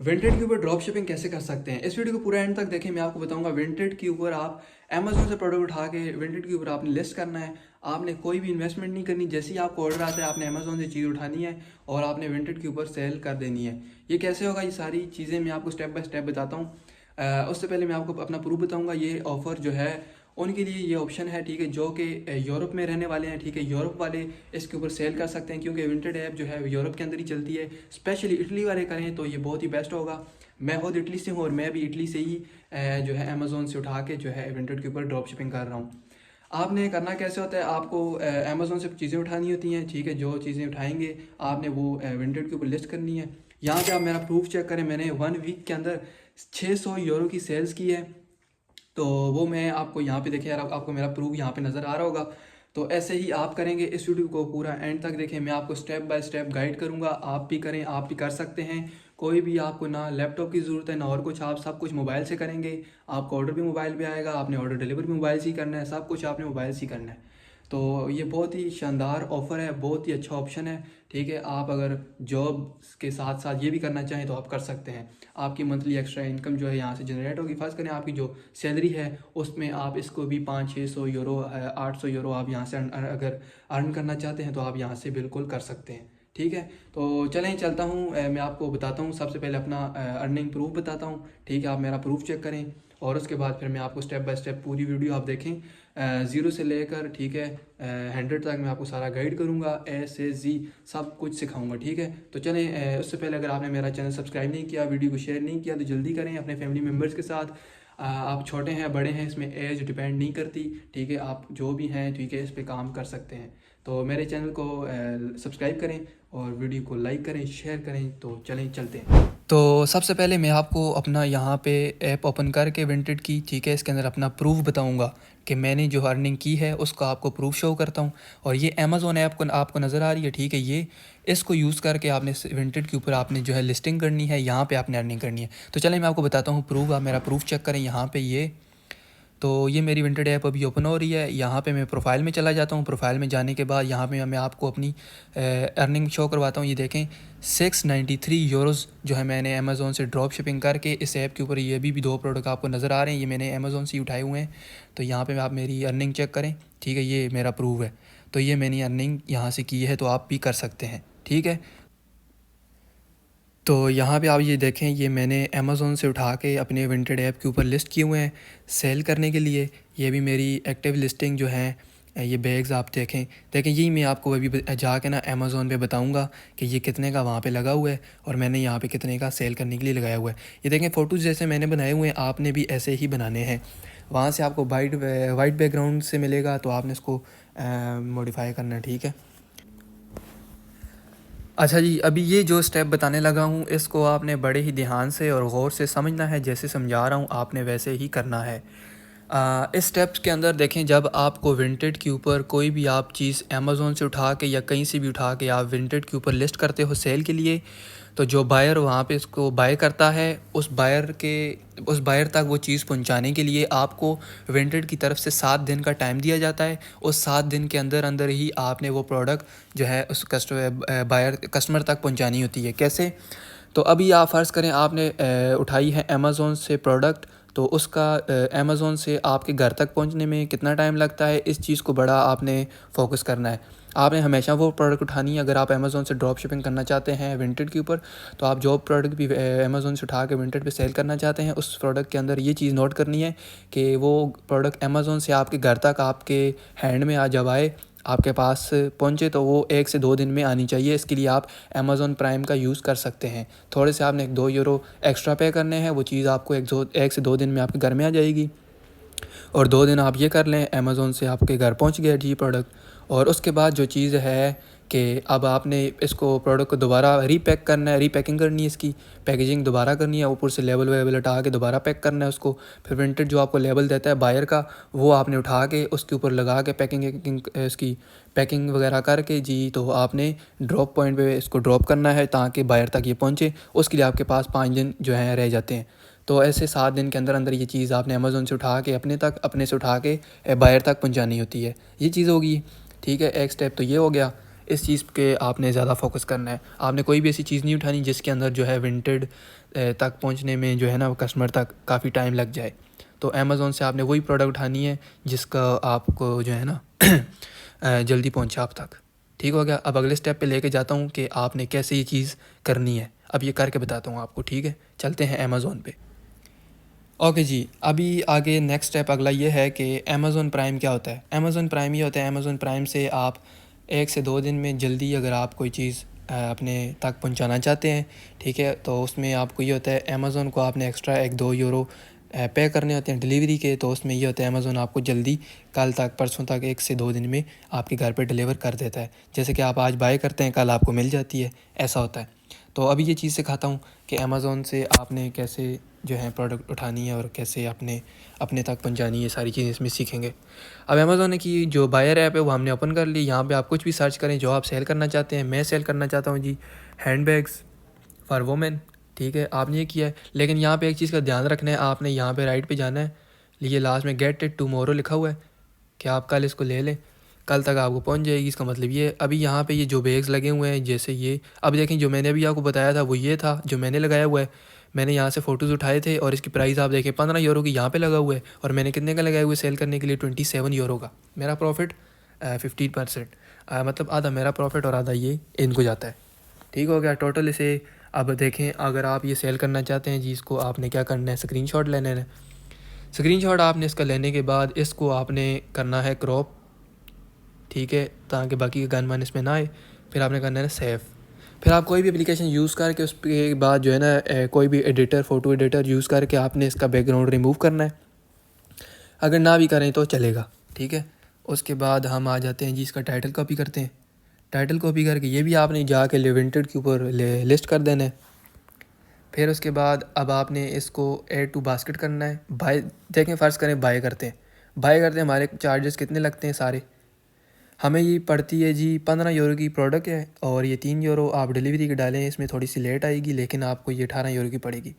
विंटेड के ऊपर drop shipping कैसे कर सकते हैं, इस वीडियो को पूरा एंड तक देखें। मैं आपको बताऊंगा विंटेड के ऊपर आप अमेजोन से प्रोडक्ट उठा के विंटेड के ऊपर आपने लिस्ट करना है। आपने कोई भी इन्वेस्टमेंट नहीं करनी। जैसे ही आपको ऑर्डर आता है आपने अमेजोन से चीज़ उठानी है और आपने विंटेड के ऊपर सेल कर देनी है। ये कैसे होगा, ये सारी चीज़ें मैं आपको स्टेप बाय स्टेप बताता हूँ। उससे पहले मैं आपको अपना प्रूफ बताऊँगा। ये ऑफ़र जो है उनके लिए ये ऑप्शन है, ठीक है, जो कि यूरोप में रहने वाले हैं, ठीक है। यूरोप वाले इसके ऊपर सेल कर सकते हैं क्योंकि विंटेड ऐप जो है यूरोप के अंदर ही चलती है। स्पेशली इटली वाले करें तो ये बहुत ही बेस्ट होगा। मैं खुद इटली से हूँ और मैं भी इटली से ही जो है अमेज़ोन से उठा के जो है विंटेड के ऊपर ड्रॉप शिपिंग कर रहा हूँ। आपने करना कैसे होता है, आपको अमेज़ोन से चीज़ें उठानी होती हैं, ठीक है। जो चीज़ें उठाएंगे आपने वो विंटेड के ऊपर लिस्ट करनी है। यहाँ पे आप मेरा प्रूफ चेक करें, मैंने 1 वीक के अंदर 600 यूरो की सेल्स की है। तो वो मैं आपको यहाँ पे देखें यार, आपको मेरा प्रूफ यहाँ पे नज़र आ रहा होगा। तो ऐसे ही आप करेंगे। इस वीडियो को पूरा एंड तक देखें, मैं आपको स्टेप बाय स्टेप गाइड करूँगा। आप भी करें, आप भी कर सकते हैं। कोई भी आपको ना लैपटॉप की ज़रूरत है ना और कुछ, आप सब कुछ मोबाइल से करेंगे। आपका ऑर्डर भी मोबाइल पे आएगा, आपने ऑर्डर डिलीवर भी मोबाइल से ही करना है, सब कुछ आपने मोबाइल से ही करना है। तो ये बहुत ही शानदार ऑफ़र है, बहुत ही अच्छा ऑप्शन है, ठीक है। आप अगर जॉब के साथ साथ ये भी करना चाहें तो आप कर सकते हैं। आपकी मंथली एक्स्ट्रा इनकम जो है यहाँ से जनरेट होगी। फर्स्ट करें आपकी जो सैलरी है उसमें आप इसको भी 500-600 यूरो 800 यूरो आप यहाँ से अगर अर्न करना चाहते हैं तो आप यहाँ से बिल्कुल कर सकते हैं, ठीक है। तो चलें चलता हूँ, मैं आपको बताता हूँ। सबसे पहले अपना अर्निंग प्रूफ बताता हूँ, ठीक है। आप मेरा प्रूफ चेक करें और उसके बाद फिर मैं आपको स्टेप बाय स्टेप पूरी वीडियो आप देखें, ज़ीरो से लेकर, ठीक है, 100 तक मैं आपको सारा गाइड करूँगा। ए से जी सब कुछ सिखाऊंगा, ठीक है। तो चलें, उससे पहले अगर आपने मेरा चैनल सब्सक्राइब नहीं किया, वीडियो को शेयर नहीं किया तो जल्दी करें अपने फैमिली मेम्बर्स के साथ। आप छोटे हैं बड़े हैं इसमें एज डिपेंड नहीं करती, ठीक है। आप जो भी हैं, ठीक है, इस पे काम कर सकते हैं। तो मेरे चैनल को सब्सक्राइब करें और वीडियो को लाइक करें, शेयर करें। तो चलें चलते हैं। तो सबसे पहले मैं आपको अपना यहाँ पे ऐप ओपन करके विंटेड की, ठीक है, इसके अंदर अपना प्रूफ बताऊँगा कि मैंने जो अर्निंग की है उसका आपको प्रूफ शो करता हूँ। और ये अमेज़ोन ऐप को आपको नज़र आ रही है, ठीक है। ये इसको यूज़ करके आपने विंटेड के ऊपर आपने जो है लिस्टिंग करनी है, यहाँ पे आपने अर्निंग करनी है। तो चलें मैं आपको बताता हूँ प्रूफ। आप मेरा प्रूफ चेक करें यहाँ पे। तो ये मेरी विंटेड ऐप अभी ओपन हो रही है। यहाँ पे मैं प्रोफाइल में चला जाता हूँ। प्रोफाइल में जाने के बाद यहाँ पे मैं आपको अपनी अर्निंग शो करवाता हूँ। ये देखें 693 यूरोज़ जो है मैंने अमेज़ोन से ड्रॉप शिपिंग करके इस ऐप के ऊपर, ये भी दो प्रोडक्ट आपको नज़र आ रहे हैं, ये मैंने अमेज़ोन से उठाए हुए हैं। तो यहाँ पे आप मेरी अर्निंग चेक करें, ठीक है, ये मेरा प्रूफ है। तो ये मैंने अर्निंग यहाँ से की है, तो आप भी कर सकते हैं, ठीक है। तो यहाँ पे आप ये देखें, ये मैंने अमेज़ोन से उठा के अपने विंटेड ऐप के ऊपर लिस्ट किए हुए हैं सेल करने के लिए। ये भी मेरी एक्टिव लिस्टिंग जो है, ये बैग्स आप देखें यही मैं आपको अभी जाके ना अमेज़ोन पे बताऊंगा कि ये कितने का वहाँ पे लगा हुआ है और मैंने यहाँ पे कितने का सेल करने के लिए लगाया हुआ है। ये देखें फ़ोटोज़ जैसे मैंने बनाए हुए हैं, आपने भी ऐसे ही बनाने हैं। वहाँ से आपको वाइट बैकग्राउंड से मिलेगा, तो आपने इसको मॉडिफाई करना है, ठीक है। अच्छा जी, अभी ये जो स्टेप बताने लगा हूँ इसको आपने बड़े ही ध्यान से और गौर से समझना है। जैसे समझा रहा हूँ आपने वैसे ही करना है। इस स्टेप्स के अंदर देखें, जब आपको विंटेड के ऊपर कोई भी आप चीज़ अमेज़ोन से उठा के या कहीं से भी उठा के आप विंटेड के ऊपर लिस्ट करते हो सेल के लिए, तो जो बायर वहाँ पे इसको बाय करता है, उस बायर तक वो चीज़ पहुँचाने के लिए आपको विंटेड की तरफ से 7 दिन का टाइम दिया जाता है। उस 7 दिन के अंदर अंदर ही आपने वो प्रोडक्ट जो है उस कस्टमर तक पहुँचानी होती है। कैसे? तो अभी आप फ़र्ज़ करें आपने उठाई है अमेज़ोन से प्रोडक्ट, तो उसका अमेज़ोन से आपके घर तक पहुंचने में कितना टाइम लगता है, इस चीज़ को बड़ा आपने फ़ोकस करना है। आपने हमेशा वो प्रोडक्ट उठानी है। अगर आप अमेज़ोन से ड्रॉप शिपिंग करना चाहते हैं विंटेड के ऊपर, तो आप जो प्रोडक्ट भी अमेज़ोन से उठा के विंटेड पे सेल करना चाहते हैं, उस प्रोडक्ट के अंदर ये चीज़ नोट करनी है कि वो प्रोडक्ट अमेज़ोन से आपके घर तक आपके हैंड में जब आए, आपके पास पहुँचे, तो वो 1 से 2 दिन में आनी चाहिए। इसके लिए आप अमेज़ॉन प्राइम का यूज़ कर सकते हैं। थोड़े से आपने 2 यूरो एक्स्ट्रा पे करने हैं, वो चीज़ आपको 1 से 2 दिन में आपके घर में आ जाएगी। और 2 दिन आप ये कर लें, अमेज़ोन से आपके घर पहुंच गया जी प्रोडक्ट। और उसके बाद जो चीज़ है कि अब आपने इसको प्रोडक्ट को दोबारा रीपैक करना है, रीपैकिंग करनी है, इसकी पैकेजिंग दोबारा करनी है, ऊपर से लेबल वेबल हटा के दोबारा पैक करना है उसको। फिर विंटेड जो आपको लेबल देता है बायर का, वो आपने उठा के उसके ऊपर लगा के इसकी पैकिंग वगैरह करके जी, तो आपने ड्रॉप पॉइंट पे इसको ड्रॉप करना है ताकि बायर तक ये पहुँचे। उसके लिए आपके पास 5 दिन जो हैं रह जाते हैं। तो ऐसे 7 दिन के अंदर अंदर ये चीज़ आपने अमेज़ोन से उठा के अपने से उठा के बायर तक पहुंचानी होती है। ये चीज़ होगी, ठीक है। एक स्टेप तो ये हो गया। इस चीज़ के आपने ज़्यादा फोकस करना है। आपने कोई भी ऐसी चीज़ नहीं उठानी जिसके अंदर जो है विंटेड तक पहुंचने में जो है ना कस्टमर तक काफ़ी टाइम लग जाए। तो अमेज़ोन से आपने वही प्रोडक्ट उठानी है जिसका आपको जो है ना जल्दी पहुंचे आप तक। ठीक हो गया। अब अगले स्टेप पे लेके जाता हूँ कि आपने कैसे ये चीज़ करनी है। अब ये करके बताता हूँ आपको, ठीक है। चलते हैं अमेज़ोन पे। ओके जी, अभी आगे नेक्स्ट स्टेप अगला ये है कि अमेज़ोन प्राइम क्या होता है। अमेज़ोन प्राइम ये होता है, अमेज़ोन प्राइम से आप 1 से 2 दिन में जल्दी अगर आप कोई चीज़ अपने तक पहुंचाना चाहते हैं, ठीक है, तो उसमें आपको ये होता है अमेज़ोन को आपने एक्स्ट्रा 1-2 यूरो पे करने होते हैं डिलीवरी के। तो उसमें ये होता है अमेज़ोन आपको जल्दी कल तक परसों तक 1 से 2 दिन में आपके घर पे डिलीवर कर देता है। जैसे कि आप आज बाय करते हैं, कल आपको मिल जाती है, ऐसा होता है। तो अभी ये चीज़ सिखाता हूँ कि अमेज़ोन से आपने कैसे जो है प्रोडक्ट उठानी है और कैसे अपने तक पहुंचानी है, सारी चीज़ें इसमें सीखेंगे। अब अमेज़ोन की जो बायर ऐप है वो हमने ओपन कर ली। यहाँ पे आप कुछ भी सर्च करें जो आप सेल करना चाहते हैं। मैं सेल करना चाहता हूँ जी हैंडबैग्स फॉर वुमेन, ठीक है, आपने ये किया है। लेकिन यहाँ पे एक चीज़ का ध्यान रखना है, आपने यहाँ पे राइट पे जाना है, ये लास्ट में गेट इट टुमारो लिखा हुआ है कि आप कल इसको ले लें, कल तक आपको पहुंच जाएगी। इसका मतलब ये है। अभी यहाँ पे ये जो बैग्स लगे हुए हैं, जैसे ये अब देखें, जो मैंने अभी आपको बताया था वो ये था जो मैंने लगाया हुआ है। मैंने यहाँ से फ़ोटोज़ उठाए थे और इसकी प्राइस आप देखें 15 यूरो की यहाँ पे लगा हुआ है, और मैंने कितने का लगाया हुआ है सेल करने के लिए, 27 यूरो का। मेरा प्रॉफिट 15%, मतलब आधा मेरा प्रॉफिट और आधा ये इनको जाता है। ठीक हो गया टोटल इसे। अब देखें, अगर आप ये सेल करना चाहते हैं जी, इसको आपने क्या करना है, स्क्रीनशॉट लेने हैं। स्क्रीनशॉट आपने इसका लेने के बाद इसको आपने करना है क्रॉप, ठीक है, ताकि बाकी का गन वन इसमें ना आए। फिर आपने करना है सेव। फिर आप कोई भी एप्लीकेशन यूज़ करके उसके बाद जो है ना कोई भी एडिटर, फ़ोटो एडिटर यूज़ करके आपने इसका बैकग्राउंड रिमूव करना है। अगर ना भी करें तो चलेगा, ठीक है। उसके बाद हम आ जाते हैं जी, इसका टाइटल कॉपी करते हैं। टाइटल कॉपी करके ये भी आपने जाके लिमिटेड के ऊपर लिस्ट कर देना है। फिर उसके बाद अब आपने इसको ऐड टू बास्केट करना है। बाय देखें, फ़र्ज़ करें बाय करते हैं, हमारे चार्जेस कितने लगते हैं सारे, हमें ये पड़ती है जी 15 यूरो की प्रोडक्ट है, और ये 3 यूरो आप डिलीवरी के डालें, इसमें थोड़ी सी लेट आएगी, लेकिन आपको ये 18 यूरो की पड़ेगी।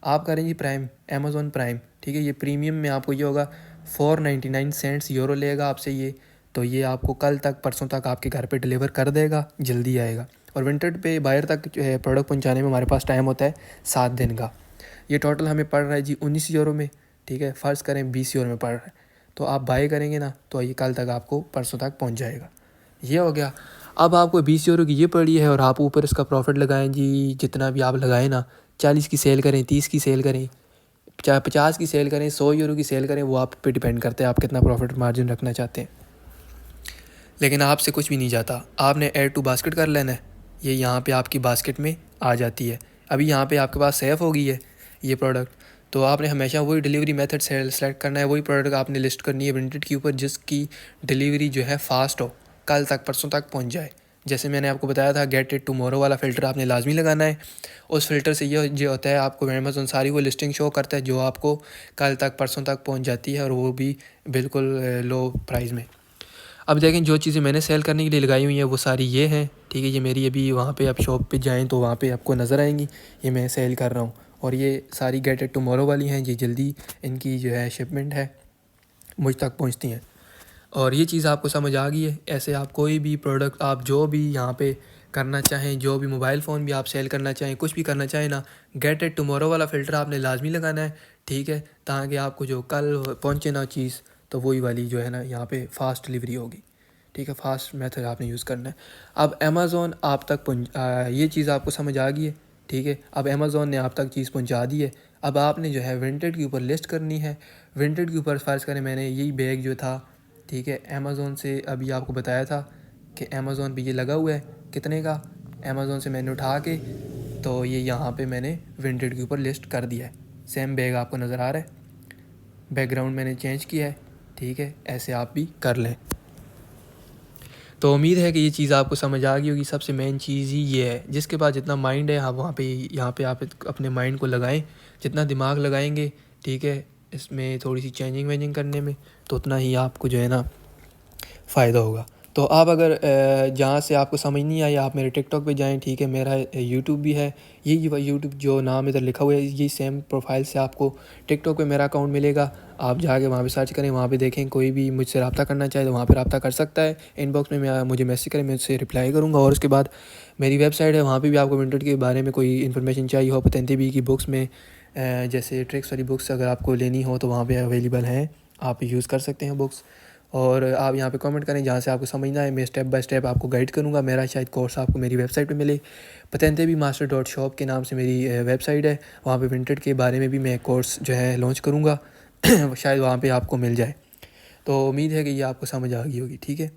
आप करें जी प्राइम, अमेज़ोन प्राइम, ठीक है। ये प्रीमियम में आपको ये होगा 4.99 यूरो लेगा आपसे ये। तो ये आपको कल तक परसों तक आपके घर पे डिलीवर कर देगा, जल्दी आएगा। और विंटेड पे बायर तक जो है प्रोडक्ट पहुंचाने में हमारे पास टाइम होता है 7 दिन का। ये टोटल हमें पड़ रहा है जी 19 यूरो में, ठीक है। फ़र्ज़ करें 20 यूरो में पड़ रहा है, तो आप बाय करेंगे ना तो ये कल तक आपको परसों तक पहुंच जाएगा। ये हो गया। अब आपको 20 यूरो की ये पड़ी है, और आप ऊपर इसका प्रॉफिट लगाएं जी, जितना भी आप लगाएं ना, 40 की सेल करें, 30 की सेल करें, चाहे 50 की सेल करें, 100 यूरो की सेल करें, वो आप पे डिपेंड करता है आप कितना प्रॉफिट मार्जिन रखना चाहते हैं। लेकिन आपसे कुछ भी नहीं जाता, आपने ऐड टू बास्केट कर लेना है। ये यहाँ पे आपकी बास्केट में आ जाती है। अभी यहाँ पे आपके पास सेव हो गई है ये प्रोडक्ट, तो आपने हमेशा वही डिलीवरी मेथड सेलेक्ट करना है, वही प्रोडक्ट आपने लिस्ट करनी है विंटेड के ऊपर जिसकी डिलीवरी जो है फ़ास्ट हो, कल तक परसों तक पहुँच जाए। जैसे मैंने आपको बताया था, गेट इट टुमारो वाला फ़िल्टर आपने लाजमी लगाना है। उस फ़िल्टर से ये होता है, आपको अमेज़न सारी वो लिस्टिंग शो करता है जो आपको कल तक परसों तक पहुँच जाती है, और वो भी बिल्कुल लो प्राइस में। अब देखें, जो चीज़ें मैंने सेल करने के लिए लगाई हुई हैं वो सारी ये हैं, ठीक है। ये मेरी अभी वहाँ पे आप शॉप पे जाएं तो वहाँ पे आपको नज़र आएंगी, ये मैं सेल कर रहा हूँ। और ये सारी गेट इट टुमारो वाली हैं, ये जल्दी इनकी जो है शिपमेंट है मुझ तक पहुँचती हैं। और ये चीज़ आपको समझ आ गई है। ऐसे आप कोई भी प्रोडक्ट आप जो भी यहाँ पे करना चाहें, जो भी मोबाइल फ़ोन भी आप सेल करना चाहें, कुछ भी करना चाहें ना, गेट इट टुमारो वाला फ़िल्टर आपने लाजमी लगाना है, ठीक है, ताकि आपको जो कल पहुँचे ना चीज़, तो वही वाली जो है ना यहाँ पे फ़ास्ट डिलीवरी होगी, ठीक है। फ़ास्ट मेथड आपने यूज़ करना है। अब अमेज़ोन आप तक ये चीज़ आपको समझ आ गई है, ठीक है। अब अमेज़ोन ने आप तक चीज़ पहुँचा दी है। अब आपने जो है विंटेड के ऊपर लिस्ट करनी है। विंटेड के ऊपर फ़र्ज़ करें मैंने यही बैग जो था, ठीक है, अमेज़ोन से अभी आपको बताया था कि अमेज़ोन पे ये लगा हुआ है, कितने का, अमेज़ोन से मैंने उठा के तो ये यहाँ पे मैंने विंटेड के ऊपर लिस्ट कर दिया है। सेम बैग आपको नज़र आ रहा है, बैकग्राउंड मैंने चेंज किया है, ठीक है। ऐसे आप भी कर लें। तो उम्मीद है कि ये चीज़ आपको समझ आ गई होगी। सबसे मेन चीज़ ही ये है, जिसके पास जितना माइंड है आप वहाँ पे यहाँ पे आप अपने माइंड को लगाएं, जितना दिमाग लगाएंगे, ठीक है, इसमें थोड़ी सी चेंजिंग वेंजिंग करने में, तो उतना ही आपको जो है ना फ़ायदा होगा। तो आप अगर जहाँ से आपको समझ नहीं आई आप मेरे टिकटॉक पे जाएं, ठीक है, मेरा यूट्यूब भी है, यही यूट्यूब जो नाम इधर लिखा हुआ है यही सेम प्रोफाइल से आपको टिकटॉक पे मेरा अकाउंट मिलेगा। आप जाके वहाँ पे सर्च करें, वहाँ पे देखें, कोई भी मुझसे रब्ता करना चाहे तो वहाँ पे रब्ता कर सकता है। इनबॉक्स में मुझे मैसेज करें, मैं उससे रिप्लाई करूँगा। और उसके बाद मेरी वेबसाइट है, वहाँ पर भी आपको विंटेज के बारे में कोई इन्फॉर्मेशन चाहिए हो, पतंते बी की बुक्स में जैसे ट्रिक्स वाली बुक्स अगर आपको लेनी हो तो वहाँ पे अवेलेबल हैं, आप यूज़ कर सकते हैं बुक्स। और आप यहाँ पे कमेंट करें जहाँ से आपको समझना है, मैं स्टेप बाय स्टेप आपको गाइड करूँगा। मेरा शायद कोर्स आपको मेरी वेबसाइट पे मिले, पतंते मास्टर डॉट शॉप के नाम से मेरी वेबसाइट है। वहाँ पे विंटेज के बारे में भी मैं कोर्स जो है लॉन्च करूँगा शायद वहाँ पे आपको मिल जाए। तो उम्मीद है कि ये आपको समझ आ गई होगी, ठीक है।